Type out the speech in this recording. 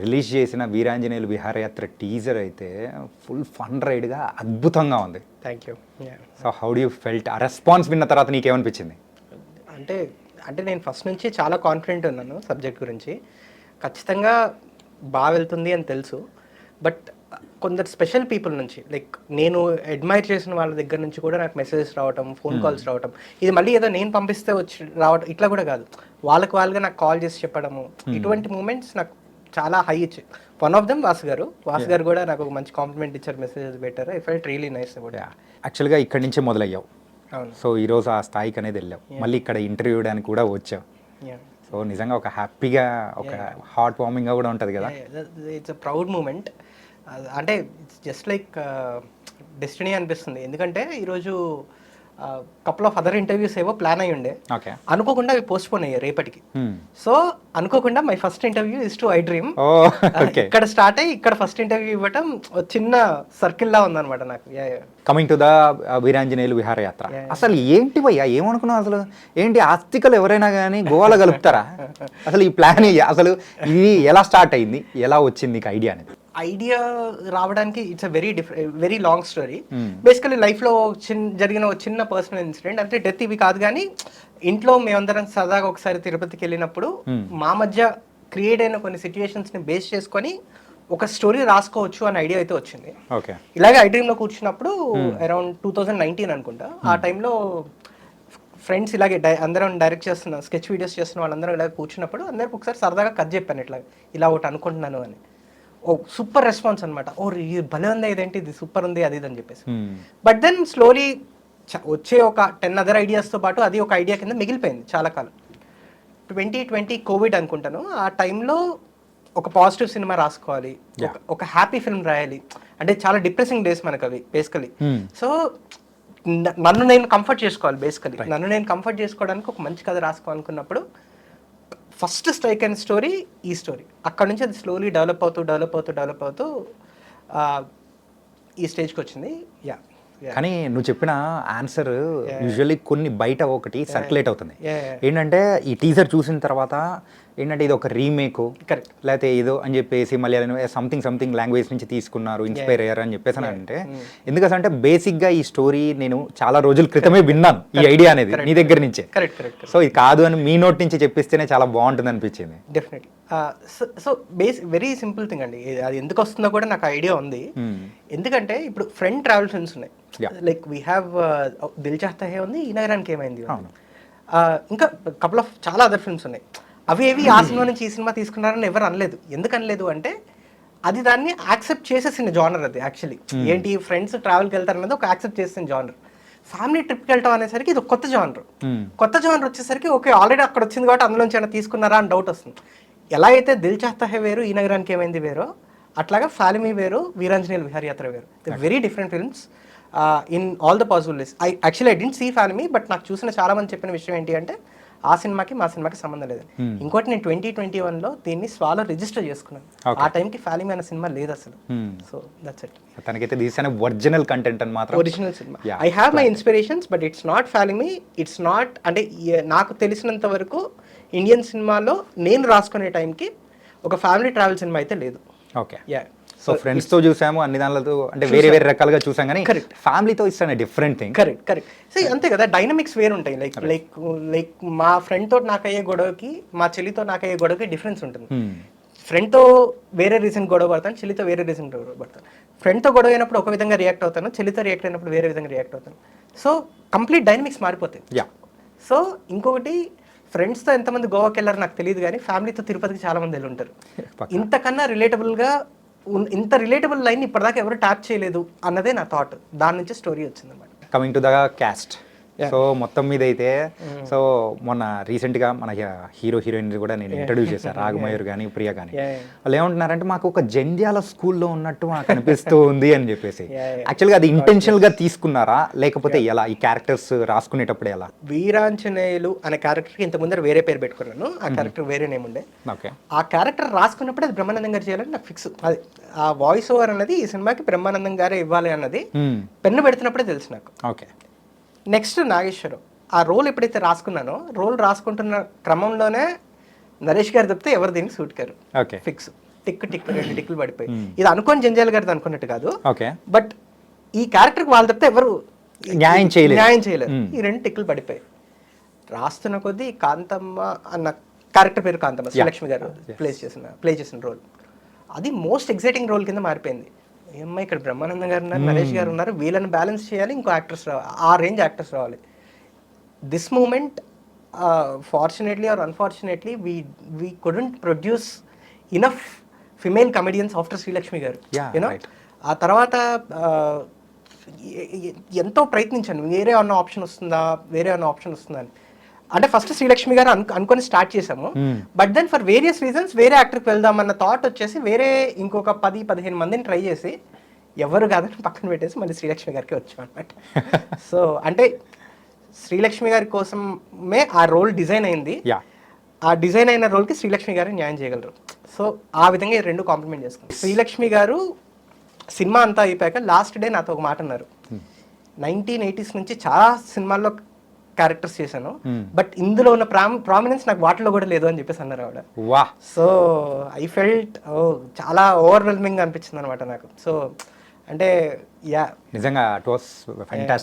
Release చేసిన Veeranjaneyulu విహారయాత్ర teaser అయితే full fun రైడ్గా అద్భుతంగా ఉంది. Thank you. So how do you felt? ఆ రెస్పాన్స్ విన్న తర్వాత నీకేమనిపించింది? అంటే అంటే నేను ఫస్ట్ నుంచి చాలా కాన్ఫిడెంట్ ఉన్నాను సబ్జెక్ట్ గురించి. ఖచ్చితంగా బాగా వెళ్తుంది అని తెలుసు. బట్ కొందరు స్పెషల్ పీపుల్ నుంచి, లైక్ నేను అడ్మైర్ చేసిన వాళ్ళ దగ్గర నుంచి కూడా నాకు మెసేజెస్ రావటం, ఫోన్ కాల్స్ రావటం. ఇది మళ్ళీ ఏదో నేను పంపిస్తే వచ్చి రావటం ఇట్లా కూడా కాదు, వాళ్ళుగా నాకు కాల్ చేసి చెప్పడము. ఇటువంటి మూమెంట్స్ నాకు చాలా హై ఇచ్చాయి. వన్ ఆఫ్ దెమ్ వాసు గారు కూడా నాకు ఒక మంచి కాంప్లిమెంట్ ఇచ్చారు, మెసేజెస్ పెట్టారు. I felt really nice about it. యాక్చువల్గా ఇక్కడి నుంచే మొదలయ్యావు. అవును. సో ఈరోజు ఆ స్థాయికి అనేది వెళ్ళావు, మళ్ళీ ఇక్కడ ఇంటర్వ్యూ ఇవ్వడానికి కూడా వచ్చావు. సో నిజంగా ఒక హ్యాపీగా, ఒక హార్ట్ వార్మింగ్గా కూడా ఉంటుంది కదా. It's a proud moment. అంటే ఇట్స్ జస్ట్ లైక్ డెస్టినీ అనిపిస్తుంది. ఎందుకంటే ఈరోజు కపుల్ ఆఫ్ అదర్ ఇంటర్వ్యూస్ ఏవో ప్లాన్ అయ్యి ఉండే, అనుకోకుండా అవి పోస్ట్ పోన్ అయ్యాయి రేపటికి. సో అనుకోకుండా my first interview is to I dream. ఇక్కడ స్టార్ట్ అయ్యి ఇక్కడ ఫస్ట్ ఇంటర్వ్యూ ఇవ్వటం చిన్న సర్కిల్ లా ఉందన్నమాట నాకు. కమింగ్ టు ద వీరాంజనేయులు విహారయాత్ర, అసలు ఏంటి భయ్యా, ఏమనుకున్నావు అసలు? ఏంటి ఆస్తికలు ఎవరైనా కానీ గోవాలో కలుపుతారా? అసలు ఈ ప్లాన్ అసలు ఇది ఎలా స్టార్ట్ అయింది, ఎలా వచ్చింది నీకు ఐడియా అనేది? ఐడియా రావడానికి it's a very long story. Basically లైఫ్లో జరిగిన ఒక చిన్న పర్సనల్ ఇన్సిడెంట్. అంటే డెత్ ఇవి కాదు, కానీ ఇంట్లో మేమందరం సరదాగా ఒకసారి తిరుపతికి వెళ్ళినప్పుడు మా మధ్య క్రియేట్ అయిన కొన్ని సిచ్యువేషన్స్ని బేస్ చేసుకొని ఒక స్టోరీ రాసుకోవచ్చు అనే ఐడియా అయితే వచ్చింది. ఇలాగే ఐ డ్రీమ్లో కూర్చున్నప్పుడు అరౌండ్ 2019 అనుకుంటా, ఆ టైంలో ఫ్రెండ్స్ ఇలాగే అందరం డైరెక్ట్ చేస్తున్న స్కెచ్ వీడియోస్ చేస్తున్న వాళ్ళందరం ఇలాగే కూర్చున్నప్పుడు అందరికి ఒకసారి సరదాగా కథ చెప్పాను, ఇలా ఒకటి అనుకుంటున్నాను అని. ఓ సూపర్ రెస్పాన్స్ అనమాట. ఓ ఇది భలే ఉంది, ఇదేంటి ఇది సూపర్ ఉంది, అది ఇది అని చెప్పేసి. బట్ దెన్ స్లోలీ వచ్చే ఒక 10 అదర్ ఐడియాస్తో పాటు అది ఒక ఐడియా కింద మిగిలిపోయింది చాలా కాలం. 2020 కోవిడ్ అనుకుంటాను, ఆ టైంలో ఒక పాజిటివ్ సినిమా రాసుకోవాలి, ఒక హ్యాపీ ఫిల్మ్ రాయాలి. అంటే చాలా డిప్రెసింగ్ డేస్ మనకు అవి బేసికలీ. సో నన్ను నేను కంఫర్ట్ చేసుకోవాలి, బేసికలీ నన్ను నేను కంఫర్ట్ చేసుకోవడానికి ఒక మంచి కథ రాసుకోవాలనుకున్నప్పుడు ఫస్ట్ స్ట్రైక్ అయిన స్టోరీ ఈ స్టోరీ. అక్కడ నుంచి అది స్లోలీ డెవలప్ అవుతూ ఈ స్టేజ్కి వచ్చింది. కానీ నువ్వు చెప్పిన ఆన్సర్ యూజువల్లీ కొన్ని బయట ఒకటి సర్క్యులేట్ అవుతుంది. ఏంటంటే ఈ టీజర్ చూసిన తర్వాత ఏంటంటే ఇది ఒక రీమేక్ లేకపోతే ఏదో అని చెప్పేసి మళ్ళీ సంథింగ్ లాంగ్వేజ్ నుంచి తీసుకున్నారు, ఇన్స్పైర్ అయ్యారు అని చెప్పేసి అని అంటే, ఎందుకంటే బేసిక్గా ఈ స్టోరీ నేను చాలా రోజుల క్రితమే విన్నాను ఈ ఐడియా అనేది నీ దగ్గర నుంచే. సో ఇది కాదు అని మీ నోట్ నుంచి చెప్పిస్తేనే చాలా బాగుంటుంది అనిపించింది. Definitely. So very simple thing అండి, అది ఎందుకు వస్తుందో కూడా నాకు ఐడియా ఉంది. ఎందుకంటే ఇప్పుడు ఫ్రెండ్ ట్రావెల్ ఫిల్మ్స్ ఉన్నాయి, like we have Dil Chahta Hai ఉంది, ఈ నగరానికి ఏమైంది, ఇంకా కపుల్ ఆఫ్ చాలా అదర్ ఫిల్మ్స్ ఉన్నాయి. అవి ఏవి ఆ సినిమా నుంచి ఈ సినిమా తీసుకున్నారని ఎవరు అనలేదు. ఎందుకు అనలేదు అంటే అది దాన్ని యాక్సెప్ట్ చేసేసిన జానర్. అది యాక్చువల్లీ ఏంటి, ఫ్రెండ్స్ ట్రావెల్కి వెళ్తారనేది ఒక యాక్సెప్ట్ చేసిన జానర్. ఫ్యామిలీ ట్రిప్కి వెళ్ళటం అనేసరికి ఇది కొత్త జానర్. కొత్త జానర్ వచ్చేసరికి ఓకే ఆల్రెడీ అక్కడ వచ్చింది కాబట్టి అందులోంచి ఏమైనా తీసుకున్నారా అని డౌట్ వస్తుంది. ఎలా అయితే దిల్ చాహతా హై వేరు, ఈ నగరానికి ఏమైంది వేరో, అట్లాగా ఫాలిమీ వేరు, వీరాంజనేయులు విహారయాత్ర వేరు. Very different films in all the possible ways. I didn't see Falimy, but నాకు చూసిన చాలా మంది చెప్పిన విషయం ఏంటి అంటే ఆ సినిమాకి మా సినిమాకి సంబంధం లేదు. ఇంకోటి నేను 2021లో దీన్ని స్వాలో రిజిస్టర్ చేసుకున్నాను. ఆ టైంకి ఫాలిమీ అనే సినిమా లేదు అసలు. So that's it. తనకైతే తీసిన ఒరిజినల్ కంటెంట్ అని మాత్రం ఒరిజినల్ సినిమా. I have my inspirations but it's not Falimy. It's not, అంటే నాకు తెలిసినంత వరకు ఇండియన్ సినిమాలో నేను రాసుకునే టైంకి ఒక ఫ్యామిలీ ట్రావెల్ సినిమా అయితే లేదు. ఓకే. సో ఫ్రెండ్స్తో చూసాము, అన్ని దానిలో అంటే వేరే రకాలుగా చూసాం, కానీ ఫ్యామిలీతో ఇస్తాను డిఫరెంట్ థింగ్. కరెక్ట్. సో అంతే కదా, డైనమిక్స్ వేరు ఉంటాయి. లైక్ మా ఫ్రెండ్తో నాకు అయ్యే గొడవకి, మా చెల్లితో నాకు అయ్యే గొడవకి డిఫరెన్స్ ఉంటుంది. ఫ్రెండ్తో వేరే రీజన్ గొడవ పడతాను, చెల్లితో వేరే రీజన్ గొడవ పడతాను. ఫ్రెండ్తో గొడవ అయినప్పుడు ఒక విధంగా రియాక్ట్ అవుతాను, చెల్లితో రియాక్ట్ అయినప్పుడు వేరే విధంగా రియాక్ట్ అవుతాను. సో కంప్లీట్ డైనమిక్స్ మారిపోతాయి. సో ఇంకొకటి, ఫ్రెండ్స్తో ఎంతమంది గోవాకి వెళ్ళారు నాకు తెలియదు, కానీ ఫ్యామిలీతో తిరుపతికి చాలా మంది వెళ్ళి ఉంటారు. ఇంతకన్నా రిలేటబుల్గా ఇంత రిలేటబుల్ లైన్ ఇప్పటిదాకా ఎవరు ట్యాప్ చేయలేదు అన్నదే నా థాట్. దాని నుంచి స్టోరీ వచ్చింది అన్నమాట. Coming to the cast, so మొత్తం మీద అయితే సో మొన్న రీసెంట్గా మన హీరో హీరోయిన్ కూడా నేను ఇంట్రడ్యూస్ చేశాను, రాఘమయూర్ కానీ ప్రియా కానీ. వాళ్ళు ఏమంటున్నారంటే మాకు ఒక జంధ్యాల స్కూల్లో ఉన్నట్టు మాకు అనిపిస్తూ ఉంది అని చెప్పేసి. యాక్చువల్గా అది ఇంటెన్షనల్గా తీసుకున్నారా లేకపోతే ఎలా, ఈ క్యారెక్టర్స్ రాసుకునేటప్పుడు ఎలా? వీరాంజనేయులు అనే క్యారెక్టర్కి ఇంత ముందర వేరే పేరు పెట్టుకున్నాను, ఆ క్యారెక్టర్ వేరే నేమ్ ఉండే. ఓకే. ఆ క్యారెక్టర్ రాసుకున్నప్పుడు అది బ్రహ్మానందం గారు చేయాలని నాకు ఫిక్స్. అది ఆ వాయిస్ ఓవర్ అన్నది ఈ సినిమాకి బ్రహ్మానందం గారే ఇవ్వాలి అన్నది పెన్ను పెడుతున్నప్పుడే తెలుసు నాకు. ఓకే. నెక్స్ట్ నాగేశ్వరం, ఆ రోల్ ఎప్పుడైతే రాసుకున్నానో, రోల్ రాసుకుంటున్న క్రమంలోనే నరేష్ గారు తప్పితే ఎవరు దీనికి suit car. Okay. Fix. Tick tick 2 టిక్కులు పడిపోయి. ఇది అనుకోని జంజాల్ గారిది అనుకున్నట్టు కాదు, ఓకే, బట్ ఈ క్యారెక్టర్కి వాళ్ళు తప్పితే ఎవరు న్యాయం చేయలేరు. ఈ 2 టిక్కులు పడిపోయి రాస్తున్న కొద్దీ కాంతమ్మ అన్న క్యారెక్టర్ పేరు కాంతమ్మ, శ్రీలక్ష్మి గారు ప్లే చేసిన రోల్ అది మోస్ట్ ఎగ్జైటింగ్ రోల్ కింద మారిపోయింది. ఏమ్మా ఇక్కడ బ్రహ్మానందం గారు ఉన్నారు, నరేష్ గారు ఉన్నారు, వీళ్ళని బ్యాలెన్స్ చేయాలి, ఇంకో యాక్టర్స్ రావాలి, ఆ రేంజ్ యాక్టర్స్ రావాలి. This moment fortunately or unfortunately we couldn't produce enough female comedians after Srilakshmi garu. You know ఆ తర్వాత ఎంతో ప్రయత్నించాను, వేరే అన్న ఆప్షన్ వస్తుందా అని. అంటే ఫస్ట్ శ్రీలక్ష్మి గారు అనుకొని స్టార్ట్ చేసాము, but then for various reasons వేరే యాక్టర్కి వెళ్దామన్న థాట్ వచ్చేసి వేరే ఇంకొక 10-15 మందిని ట్రై చేసి ఎవరు కాదని పక్కన పెట్టేసి మళ్ళీ శ్రీలక్ష్మి గారికి వచ్చాం అనమాట. సో అంటే శ్రీలక్ష్మి గారి కోసమే ఆ రోల్ డిజైన్ అయింది, ఆ డిజైన్ అయిన రోల్కి శ్రీలక్ష్మి గారు న్యాయం చేయగలరు. సో ఆ విధంగా ఈ 2 కాంప్లిమెంట్ చేసుకుంటాం. శ్రీలక్ష్మి గారు సినిమా అంతా అయిపోయాక లాస్ట్ డే నాతో ఒక మాట అన్నారు, 1980s నుంచి చాలా సినిమాల్లో క్యారెక్టర్స్ చేశాను, బట్ ఇందులో ఉన్న ప్రామినెన్స్ నాకు వాటిలో కూడా లేదు అని చెప్పేసి అన్నారు ఆవిడ. సో ఐ ఫెల్ట్ చాలా ఓవర్వెల్మింగ్ అనిపించింది అనమాట నాకు. సో అంటే నిజంగా ఇట్ వాస్ ఫ్యాంటాస్టిక్.